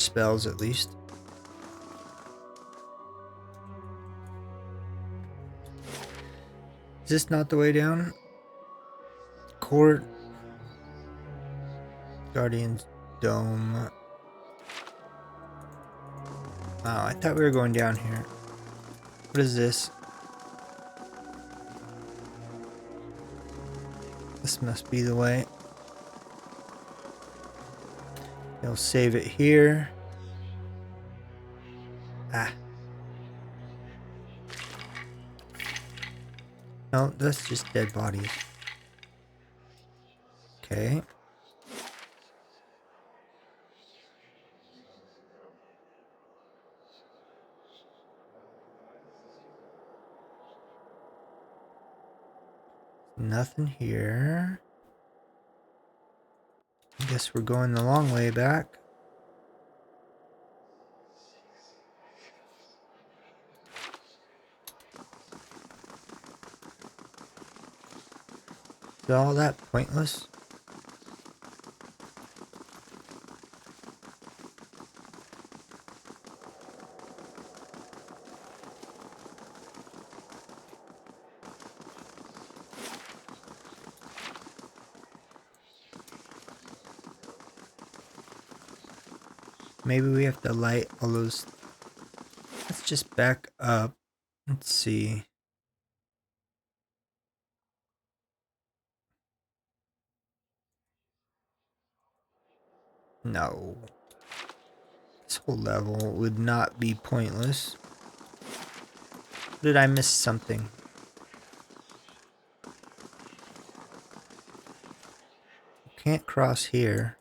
spells at least. Is this not the way down? Court. Guardian's Dome. Oh, I thought we were going down here. What is this? This must be the way. They'll save it here. Ah. No, that's just dead bodies. Okay. Nothing here. I guess we're going the long way back. Is all that pointless? Maybe we have to light all those. Let's just back up. Let's see. No. This whole level would not be pointless. Did I miss something? Can't cross here.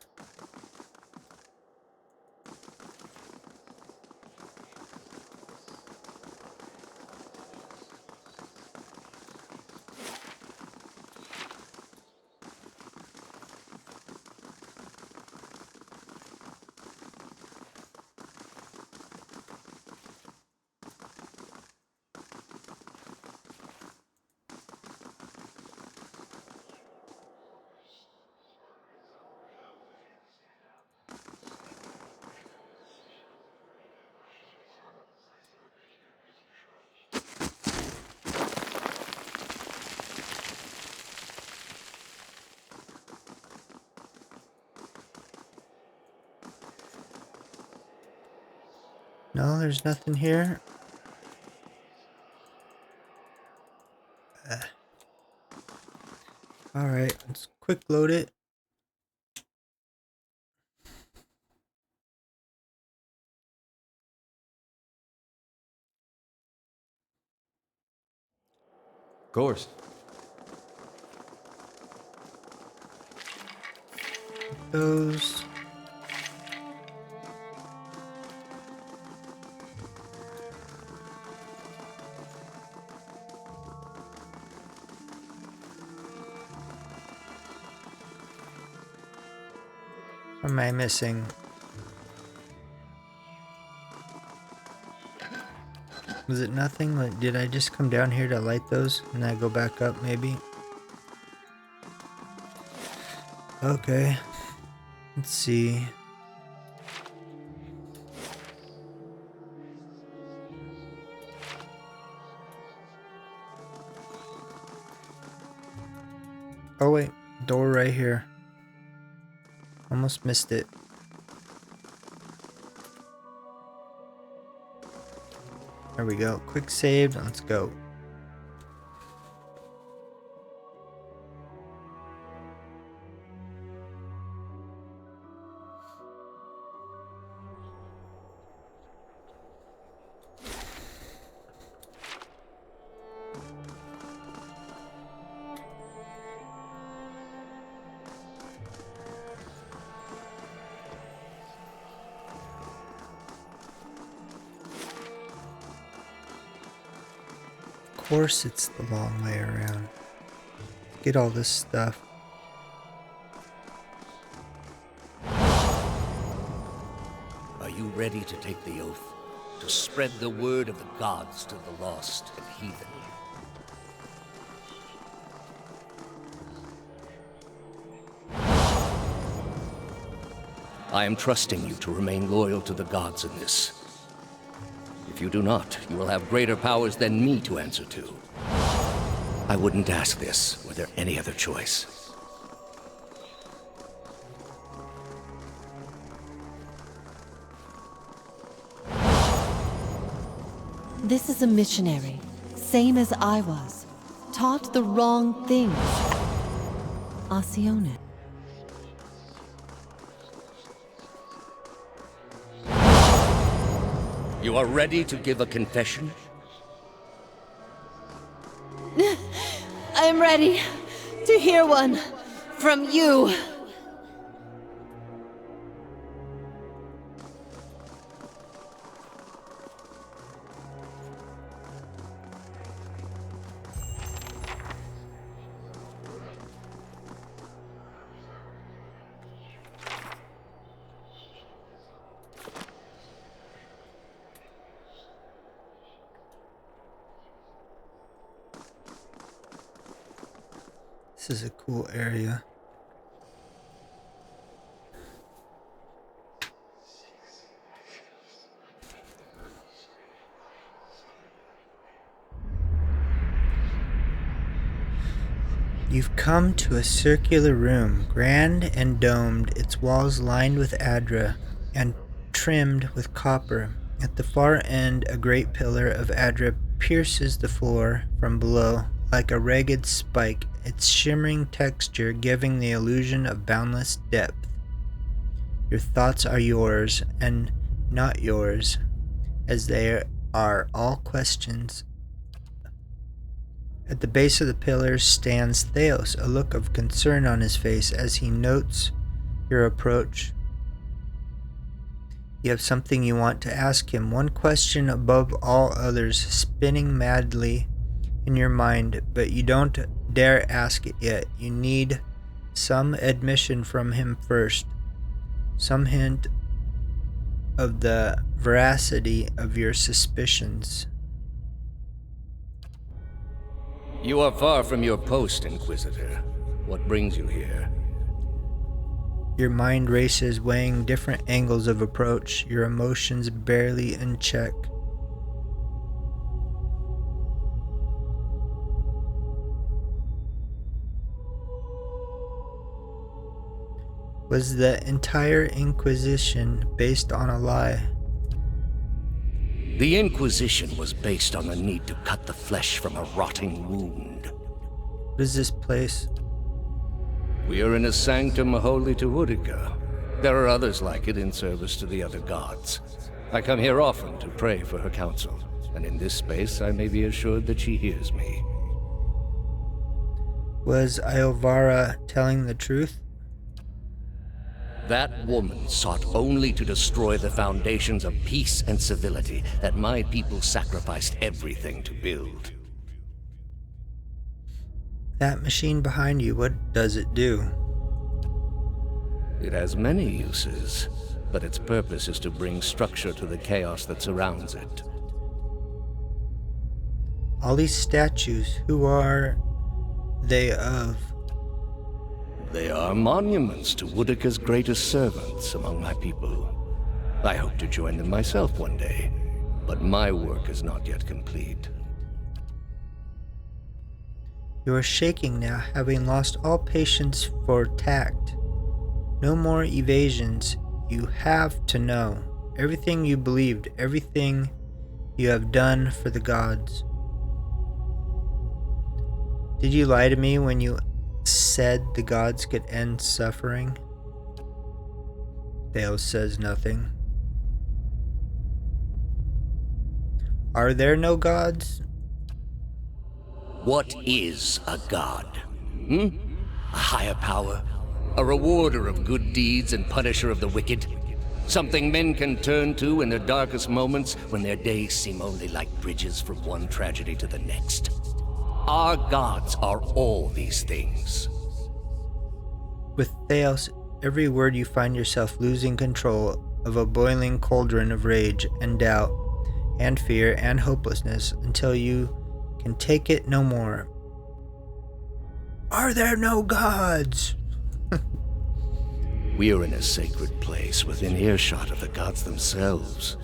No, there's nothing here. Alright, let's quick load it. Of course. Those. What am I missing? Was it nothing? Like, did I just come down here to light those and I go back up maybe? Okay. Let's see. Oh wait, door right here. Almost missed it. There we go. Quick save. Let's go. Of course it's the long way around. Get all this stuff. Are you ready to take the oath? To spread the word of the gods to the lost and heathen? I am trusting you to remain loyal to the gods in this. If you do not, you will have greater powers than me to answer to. I wouldn't ask this were there any other choice. This is a missionary, same as I was. Taught the wrong things. Asione. You are ready to give a confession? I'm ready to hear one from you. This is a cool area. You've come to a circular room, grand and domed, its walls lined with adra and trimmed with copper. At the far end, a great pillar of adra pierces the floor from below like a ragged spike, its shimmering texture giving the illusion of boundless depth. Your thoughts are yours and not yours, as they are all questions. At the base of the pillars stands Theos, a look of concern on his face as he notes your approach. You have something you want to ask him, one question above all others spinning madly in your mind, but you don't dare ask it yet. You need some admission from him first, some hint of the veracity of your suspicions. You are far from your post, Inquisitor. What brings you here? Your mind races, weighing different angles of approach, your emotions barely in check. Was the entire Inquisition based on a lie? The Inquisition was based on the need to cut the flesh from a rotting wound. What is this place? We are in a sanctum holy to Utica. There are others like it in service to the other gods. I come here often to pray for her counsel, and in this space I may be assured that she hears me. Was Eora telling the truth? That woman sought only to destroy the foundations of peace and civility that my people sacrificed everything to build. That machine behind you, what does it do? It has many uses, but its purpose is to bring structure to the chaos that surrounds it. All these statues, who are they of? They are monuments to Utica's greatest servants among my people. I hope to join them myself one day, but my work is not yet complete. You are shaking now, having lost all patience for tact. No more evasions. You have to know. Everything you believed, everything you have done for the gods. Did you lie to me when you said the gods could end suffering? Theos says nothing. Are there no gods? What is a god? A higher power? A rewarder of good deeds and punisher of the wicked? Something men can turn to in their darkest moments when their days seem only like bridges from one tragedy to the next? Our gods are all these things. With Theos, every word you find yourself losing control of a boiling cauldron of rage and doubt and fear and hopelessness until you can take it no more. Are there no gods? We are in a sacred place within earshot of the gods themselves.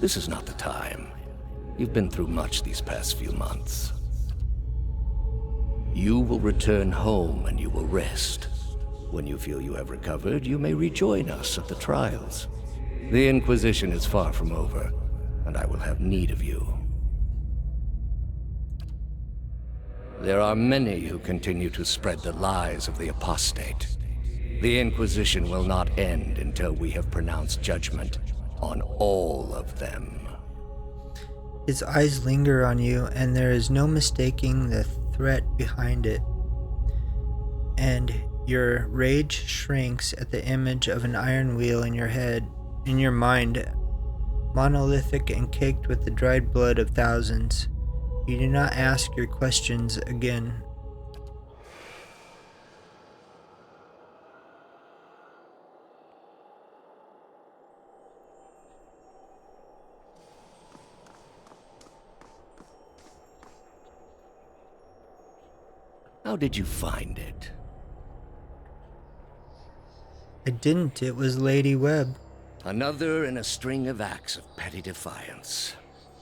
This is not the time. You've been through much these past few months. You will return home and you will rest. When you feel you have recovered, you may rejoin us at the trials. The Inquisition is far from over, and I will have need of you. There are many who continue to spread the lies of the apostate. The Inquisition will not end until we have pronounced judgment on all of them. His eyes linger on you, and there is no mistaking the threat behind it. And your rage shrinks at the image of an iron wheel in your head, in your mind, monolithic and caked with the dried blood of thousands. You do not ask your questions again. How did you find it? I didn't. It was Lady Webb. Another in a string of acts of petty defiance.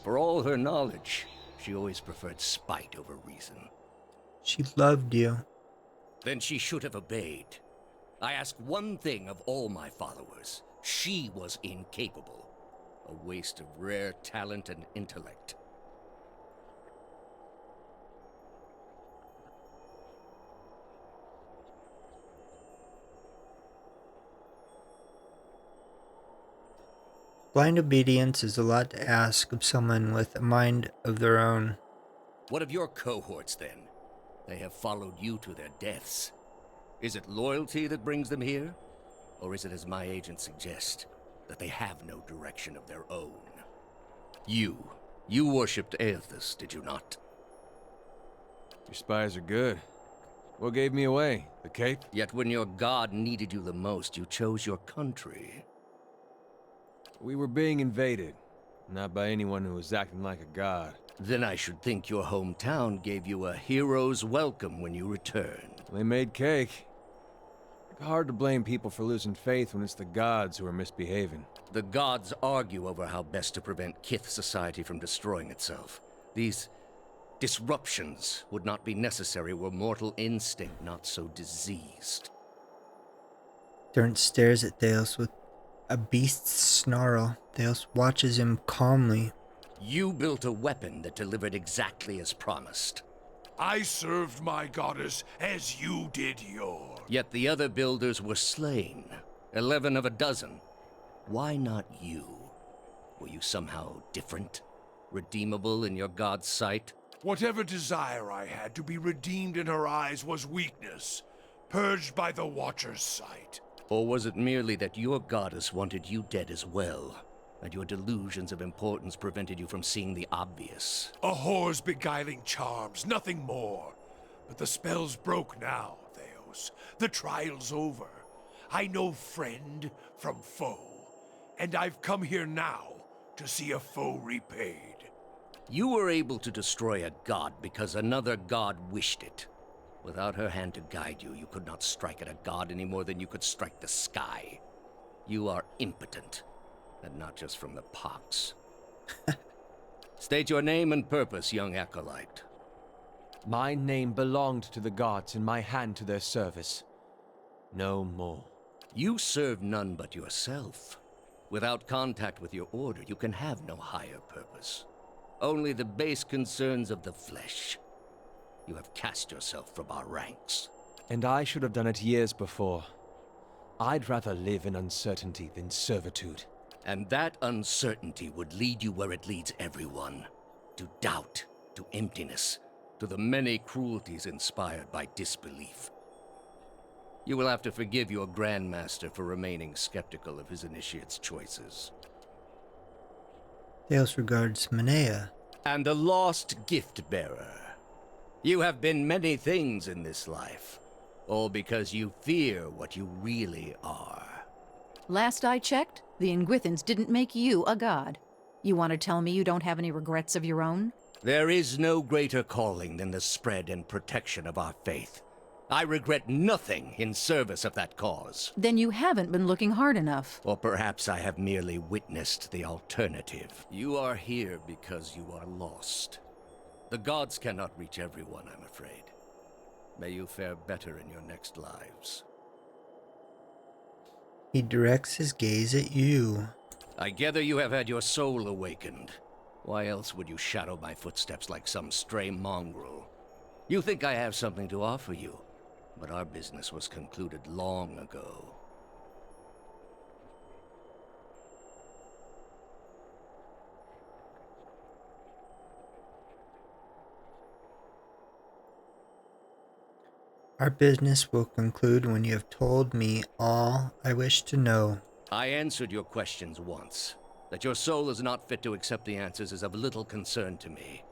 For all her knowledge, she always preferred spite over reason. She loved you. Then she should have obeyed. I ask one thing of all my followers. She was incapable. A waste of rare talent and intellect. Blind obedience is a lot to ask of someone with a mind of their own. What of your cohorts, then? They have followed you to their deaths. Is it loyalty that brings them here? Or is it, as my agents suggest, that they have no direction of their own? You worshipped Aethys, did you not? Your spies are good. What gave me away? The cape? Yet when your god needed you the most, you chose your country. We were being invaded. Not by anyone who was acting like a god. Then I should think your hometown gave you a hero's welcome when you returned. They made cake. Hard to blame people for losing faith when it's the gods who are misbehaving. The gods argue over how best to prevent Kith society from destroying itself. These disruptions would not be necessary were mortal instinct not so diseased. Durant stares at Thales with a beast's snarl. Thales watches him calmly. You built a weapon that delivered exactly as promised. I served my goddess as you did yours. Yet the other builders were slain. 11 of a dozen. Why not you? Were you somehow different? Redeemable in your god's sight? Whatever desire I had to be redeemed in her eyes was weakness, purged by the Watcher's sight. Or was it merely that your goddess wanted you dead as well, and your delusions of importance prevented you from seeing the obvious? A whore's beguiling charms, nothing more. But the spell's broke now, Theos. The trial's over. I know friend from foe, and I've come here now to see a foe repaid. You were able to destroy a god because another god wished it. Without her hand to guide you, you could not strike at a god any more than you could strike the sky. You are impotent, and not just from the pox. State your name and purpose, young acolyte. My name belonged to the gods and my hand to their service. No more. You serve none but yourself. Without contact with your order, you can have no higher purpose. Only the base concerns of the flesh. You have cast yourself from our ranks. And I should have done it years before. I'd rather live in uncertainty than servitude. And that uncertainty would lead you where it leads everyone. To doubt, to emptiness, to the many cruelties inspired by disbelief. You will have to forgive your Grandmaster for remaining skeptical of his initiate's choices. Thales regards Manea. And the lost gift-bearer. You have been many things in this life, all because you fear what you really are. Last I checked, the Inguithans didn't make you a god. You want to tell me you don't have any regrets of your own? There is no greater calling than the spread and protection of our faith. I regret nothing in service of that cause. Then you haven't been looking hard enough. Or perhaps I have merely witnessed the alternative. You are here because you are lost. The gods cannot reach everyone, I'm afraid. May you fare better in your next lives. He directs his gaze at you. I gather you have had your soul awakened. Why else would you shadow my footsteps like some stray mongrel? You think I have something to offer you, but our business was concluded long ago. Our business will conclude when you have told me all I wish to know. I answered your questions once. That your soul is not fit to accept the answers is of little concern to me.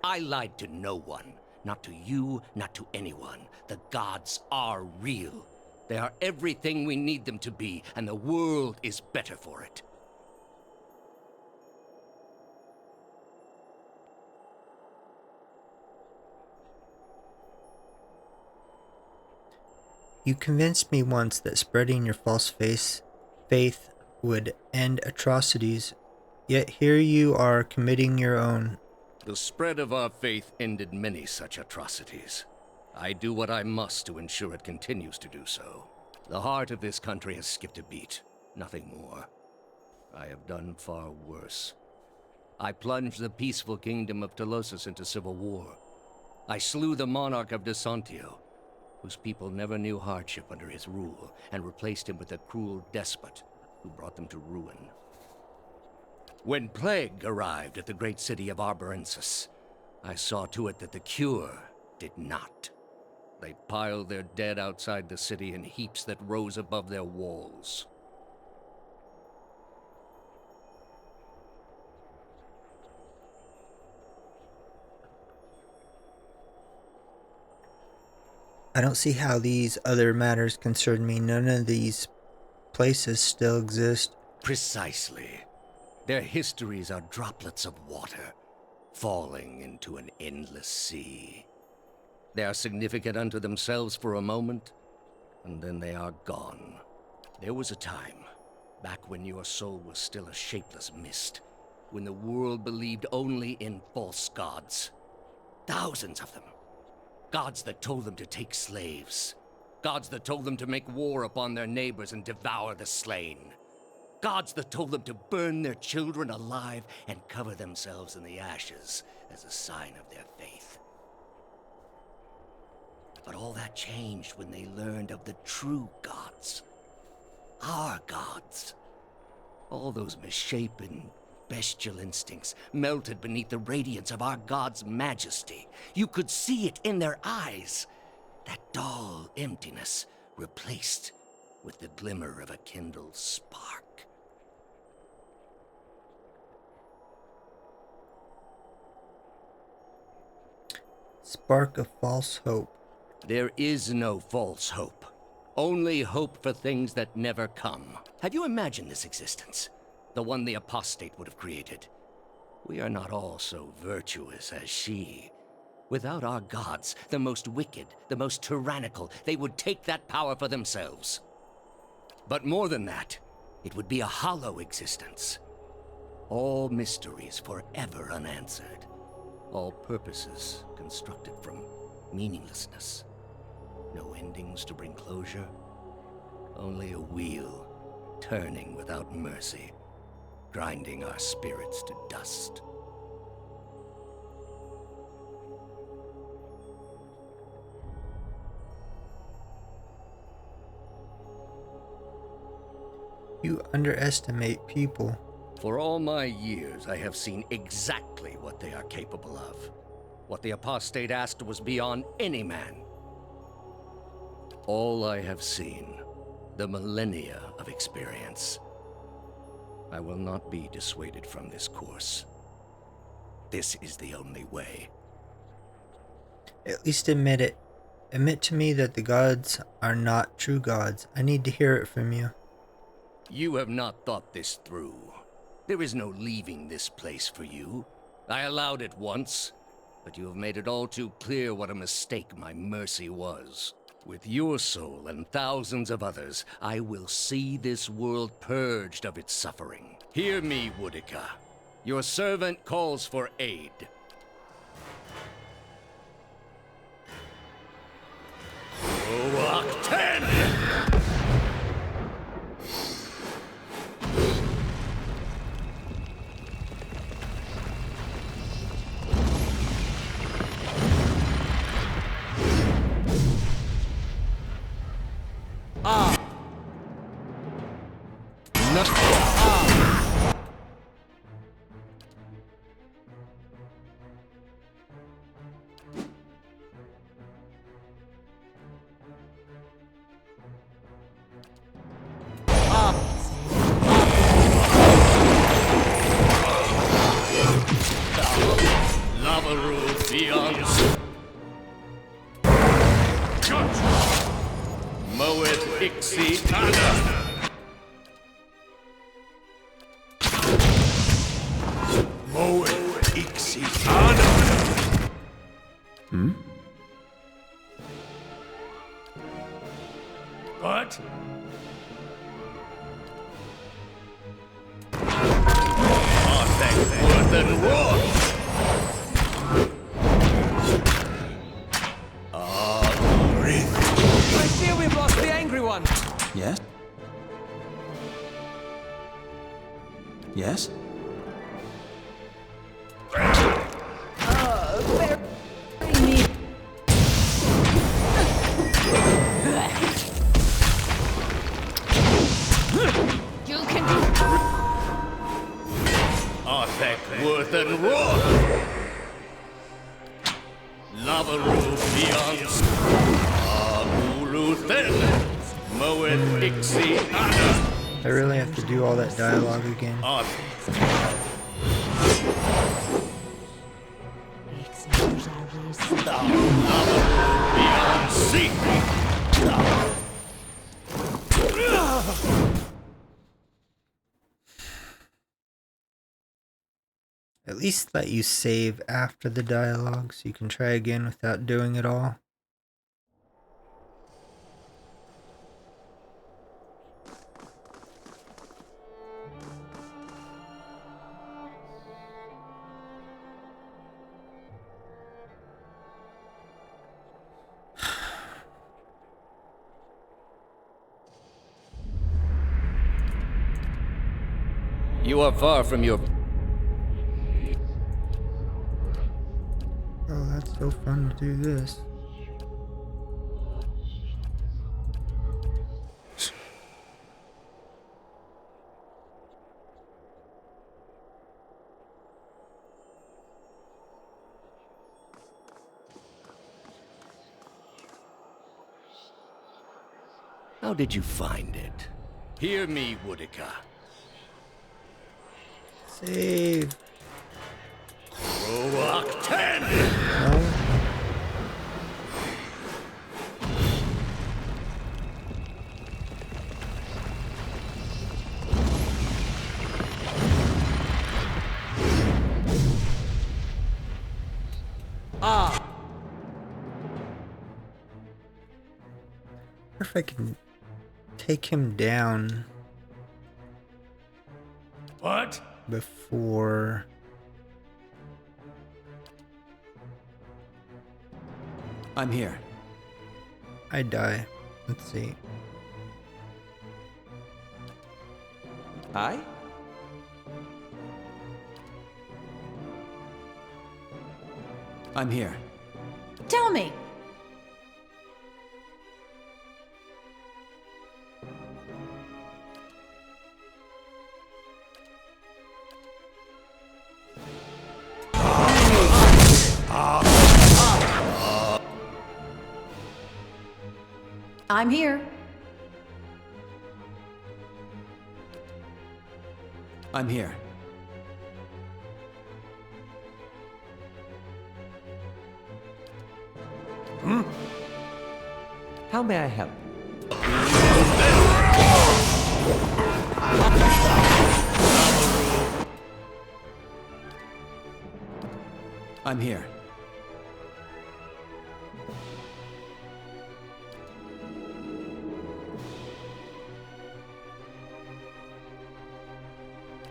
I lied to no one. Not to you, not to anyone. The gods are real. They are everything we need them to be, and the world is better for it. You convinced me once that spreading your false faith would end atrocities, yet here you are committing your own. The spread of our faith ended many such atrocities. I do what I must to ensure it continues to do so. The heart of this country has skipped a beat, nothing more. I have done far worse. I plunged the peaceful kingdom of Telosus into civil war. I slew the monarch of Desantio, whose people never knew hardship under his rule, and replaced him with a cruel despot who brought them to ruin. When plague arrived at the great city of Arborensis, I saw to it that the cure did not. They piled their dead outside the city in heaps that rose above their walls. I don't see how these other matters concern me. None of these places still exist. Precisely. Their histories are droplets of water, falling into an endless sea. They are significant unto themselves for a moment, and then they are gone. There was a time, back when your soul was still a shapeless mist, when the world believed only in false gods. Thousands of them. Gods that told them to take slaves. Gods that told them to make war upon their neighbors and devour the slain. Gods that told them to burn their children alive and cover themselves in the ashes as a sign of their faith. But all that changed when they learned of the true gods. Our gods. All those misshapen, bestial instincts melted beneath the radiance of our God's majesty. You could see it in their eyes. That dull emptiness replaced with the glimmer of a kindled spark. Spark of false hope. There is no false hope. Only hope for things that never come. Have you imagined this existence? The one the apostate would have created. We are not all so virtuous as she. Without our gods, the most wicked, the most tyrannical, they would take that power for themselves. But more than that, it would be a hollow existence. All mysteries forever unanswered. All purposes constructed from meaninglessness. No endings to bring closure. Only a wheel, turning without mercy, grinding our spirits to dust. You underestimate people. For all my years, I have seen exactly what they are capable of. What the apostate asked was beyond any man. All I have seen, the millennia of experience. I will not be dissuaded from this course. This is the only way. At least admit it. Admit to me that the gods are not true gods. I need to hear it from you. You have not thought this through. There is no leaving this place for you. I allowed it once. but you have made it all too clear what a mistake my mercy was. With your soul and thousands of others, I will see this world purged of its suffering. Hear me, Woodica. Your servant calls for aid. Roak 10! What? Worth and war! I fear we've lost the angry one! Yes? Yes? You can do... Arthek, Worth and Roar! Lavaroo beyond Agulu Then Moeth Ixie Anna I really have to do all that dialogue again. Beyond Sea! At least let you save after the dialogue so you can try again without doing it all. You are far from your... Oh, that's so fun to do this. How did you find it? Hear me, Woodica. Save. Roak 10! No. What if I can take him down What? before... I'm here. I die? Let's see. Aye? I'm here. Tell me. I'm here. I'm here. How may I help? I'm here.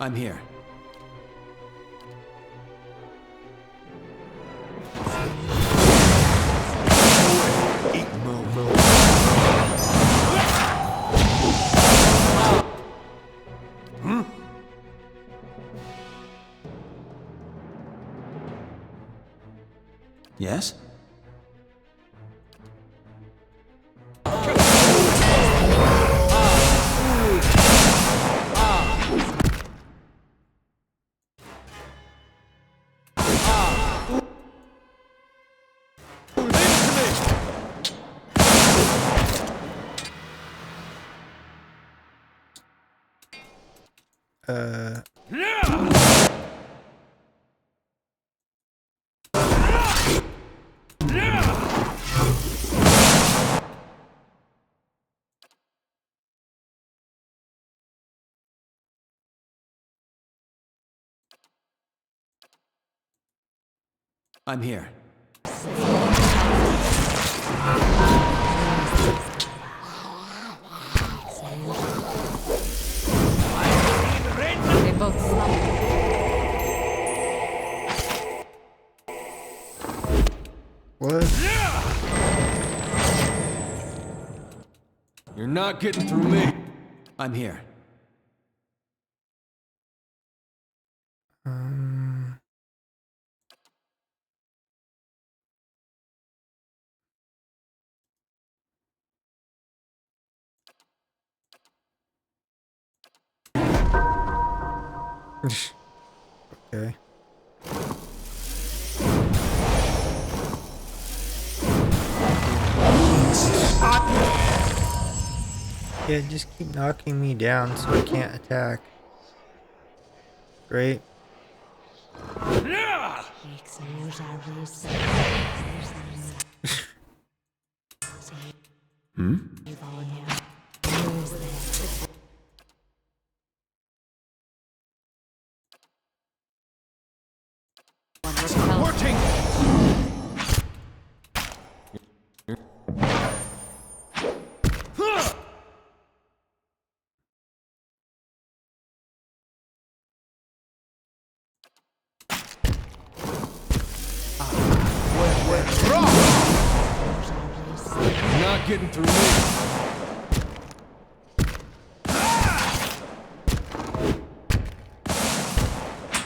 I'm here. Yes? Uh, I'm here. They both slumber. what? You're not getting through me. I'm here. Um, okay. Yeah, just keep knocking me down so I can't attack. Great. Working! You're not getting through me.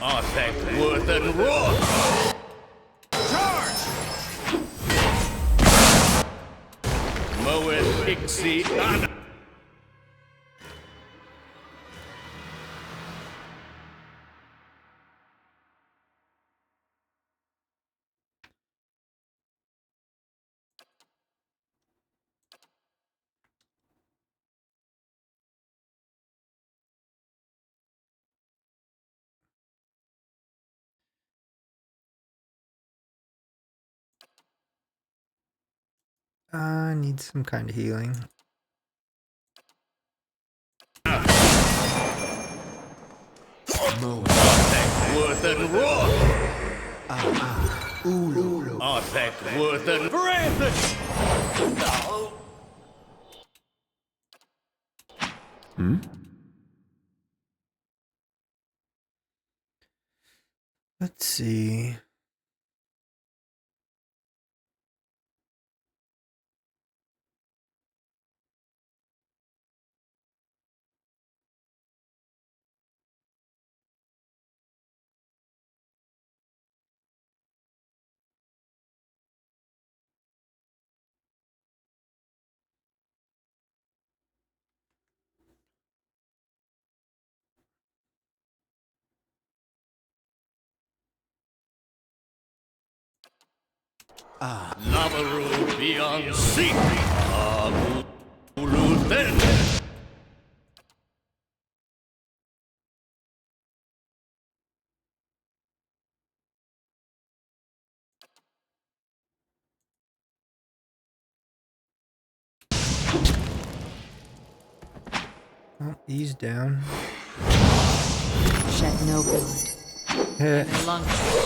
Artifact worth and raw! Charge! Moed Ixie Ana! I need some kind of healing. Artifact worth and raw! Artifact worth and breath! Let's see. Lavaru beyond sea! Agulu then! Oh, he's down. Shed no blood. Heh. Their lungs.